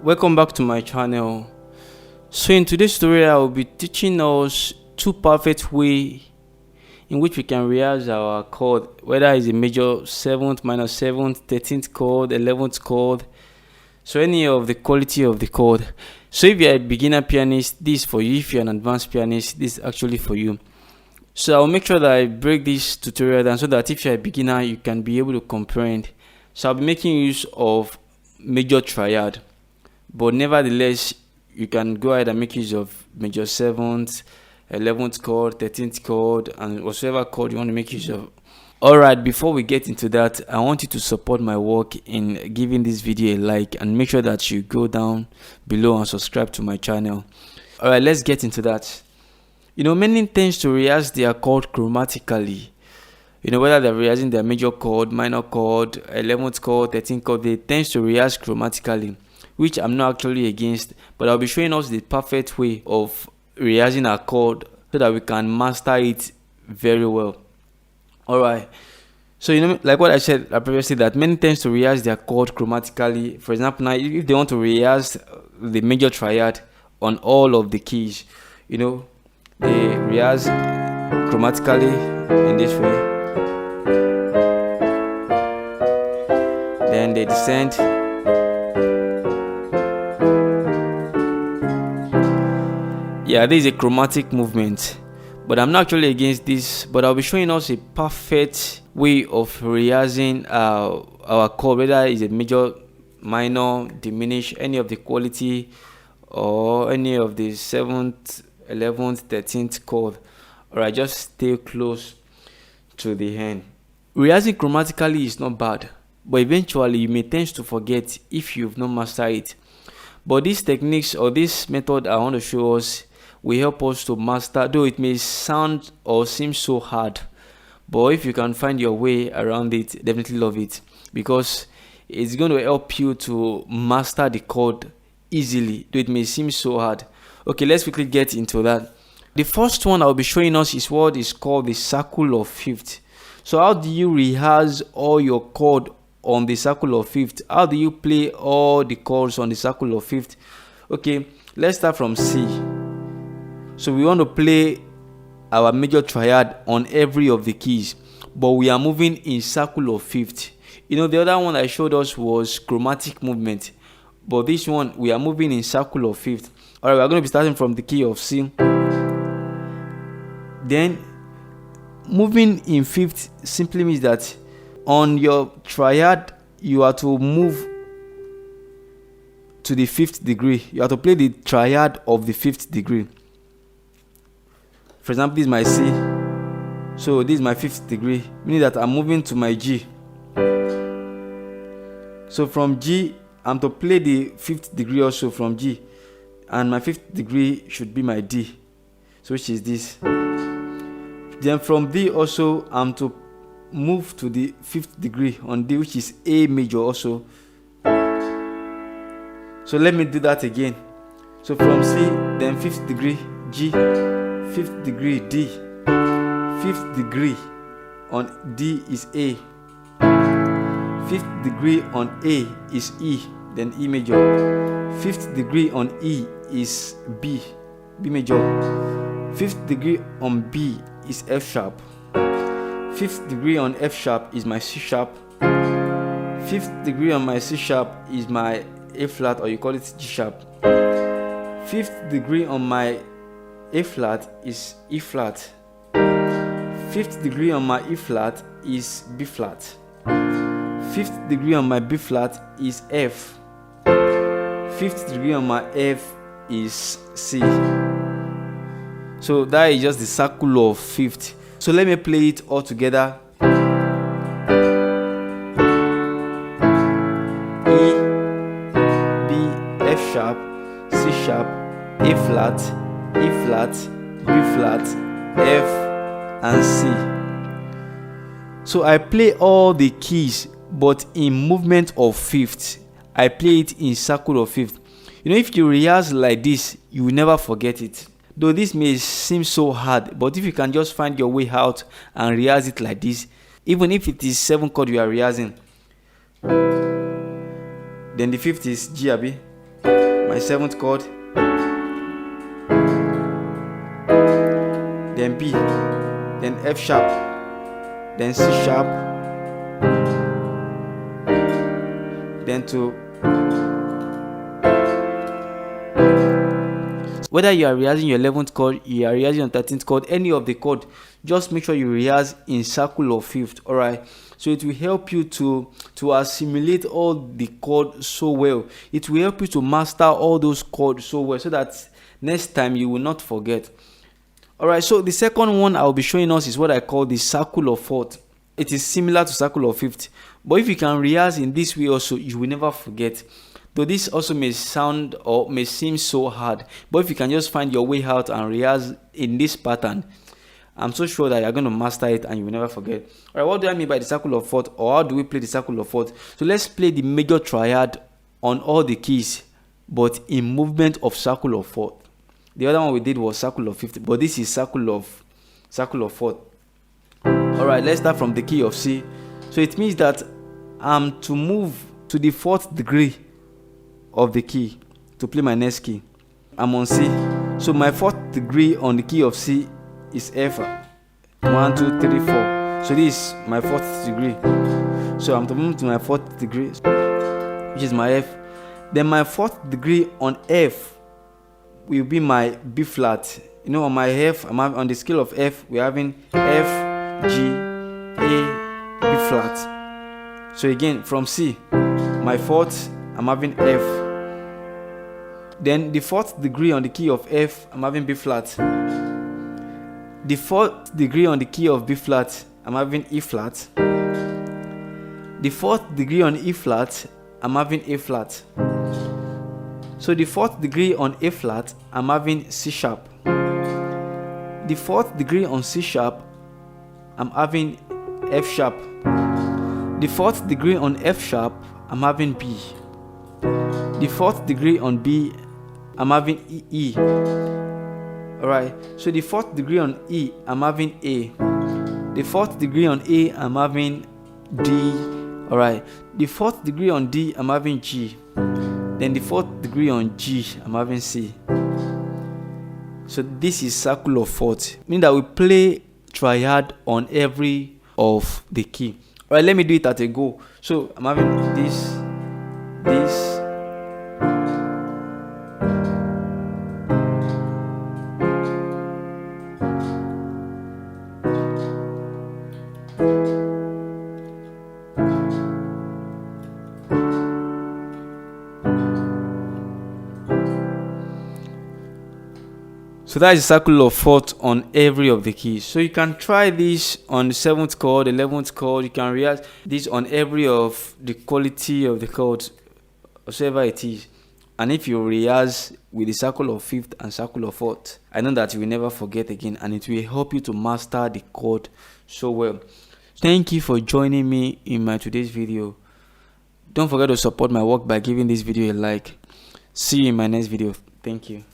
Welcome back to my channel. So in today's tutorial I will be teaching us two perfect ways in which we can rehearse our chord, whether it's a major 7th, minor 7th, 13th chord, 11th chord, so any of the quality of the chord. So if you're a beginner pianist, this is for you. If you're an advanced pianist, this is actually for you. So I'll make sure that I break this tutorial down so that if you're a beginner you can be able to comprehend. So I'll be making use of major triad, but nevertheless you can go ahead and make use of major 7th, 11th chord, 13th chord, and whatsoever chord you want to make use of. Alright, before we get into that, I want you to support my work in giving this video a like and make sure that you go down below and subscribe to my channel. Alright, let's get into that. Many tend to rehearse their chord chromatically. Whether they're rehearsing their major chord, minor chord, 11th chord, 13th chord, they tend to rehearse chromatically, which I'm not actually against, but I'll be showing us the perfect way of rehearsing a chord so that we can master it very well. Alright, so like what I said previously, that many tend to rehearse their chord chromatically. For example, now if they want to rehearse the major triad on all of the keys, they rehearse chromatically in this way. Then they descend. Yeah, this is a chromatic movement, but I'm not actually against this, but I'll be showing us a perfect way of rehearsing our chord, whether it's a major, minor, diminished, any of the quality, or any of the 7th, 11th, 13th chord. Alright, just stay close to the end. Rehearsing chromatically is not bad, but eventually you may tend to forget if you've not mastered it. But these techniques or this method I want to show us will help us to master, though it may sound or seem so hard, but if you can find your way around it, definitely love it, because it's going to help you to master the chord easily, though it may seem so hard. Okay, let's quickly get into that. The first one I'll be showing us is what is called the circle of fifth. So how do you rehearse all your chord on the circle of fifth? How do you play all the chords on the circle of fifth? Okay, let's start from C. So we want to play our major triad on every of the keys, but we are moving in circle of fifth. The other one I showed us was chromatic movement, but this one we are moving in circle of fifth. Alright, we are going to be starting from the key of C. Then moving in fifth simply means that on your triad you are to move to the 5th degree. You have to play the triad of the 5th degree. For example, this is my C, so this is my 5th degree, meaning that I'm moving to my G. So from G I'm to play the 5th degree also from G, and my 5th degree should be my D, so which is this. Then from D also I'm to move to the 5th degree on D, which is A major also. So let me do that again. So from C, then 5th degree G, 5th degree D, 5th degree on D is A, 5th degree on A is E, then E major, 5th degree on E is B, B major, 5th degree on B is F sharp, 5th degree on F sharp is my C sharp, 5th degree on my C sharp is my A flat, or you call it G sharp, 5th degree on my A flat is E flat, 5th degree on my E flat is B flat, 5th degree on my B flat is F, 5th degree on my F is C. So that is just the circle of fifth. So let me play it all together. E, B, F sharp, C sharp, A flat, E flat, B flat, F, and C. So I play all the keys, but in movement of fifth. I play it in circle of fifth. If you rehearse like this, you will never forget it. Though this may seem so hard, but if you can just find your way out and rehearse it like this, even if it is 7 chord you are rehearsing, then the 5th is G, abi. my 7th chord, then B, then F sharp, then C sharp, then to. Whether you are rehearsing your 11th chord, you are rehearsing your 13th chord, any of the chord, just make sure you rehearse in circle of fifth. Alright, so it will help you to assimilate all the chords so well. It will help you to master all those chords so well, so that next time you will not forget. Alright, so the second one I'll be showing us is what I call the circle of fourth. It is similar to circle of fifth, but if you can rehearse in this way also, you will never forget. Though this also may sound or may seem so hard, but if you can just find your way out and rehearse in this pattern, I'm so sure that you're going to master it and you will never forget. Alright, what do I mean by the circle of fourth, or how do we play the circle of fourth? So let's play the major triad on all the keys, but in movement of circle of fourth. The other one we did was circle of fifth, but this is circle of fourth. Alright, let's start from the key of C. So it means that I'm to move to the 4th degree of the key to play my next key. I'm on C, so my 4th degree on the key of C is F. 1, 2, 3, 4. So this is my 4th degree. So I'm to move to my 4th degree, which is my F. Then my 4th degree on F will be my B flat. You know, on my F, on the scale of F, we're having F, G, A, B flat. So again, from C, my 4th, I'm having F. Then the 4th degree on the key of F, I'm having B flat. The 4th degree on the key of B flat, I'm having E flat. The 4th degree on E flat, I'm having A flat. So the 4th degree on A flat, I'm having C sharp. The 4th degree on C sharp, I'm having F sharp. The 4th degree on F sharp, I'm having B. The 4th degree on B, I'm having E. Alright, so the 4th degree on E, I'm having A. The 4th degree on A, I'm having D. Alright, the 4th degree on D, I'm having G. Then the 4th degree on G, I'm having C. So this is circle of fourth, meaning that we play triad on every of the key. Alright, let me do it at a go. So I'm having this. So that is a circle of fourth on every of the keys. So you can try this on the 7th chord, 11th chord. You can rehearse this on every of the quality of the chords, whatever it is. And if you rehearse with the circle of fifth and circle of fourth, I know that you will never forget again, and it will help you to master the chord so well. Thank you for joining me in my today's video. Don't forget to support my work by giving this video a like. See you in my next video. Thank you.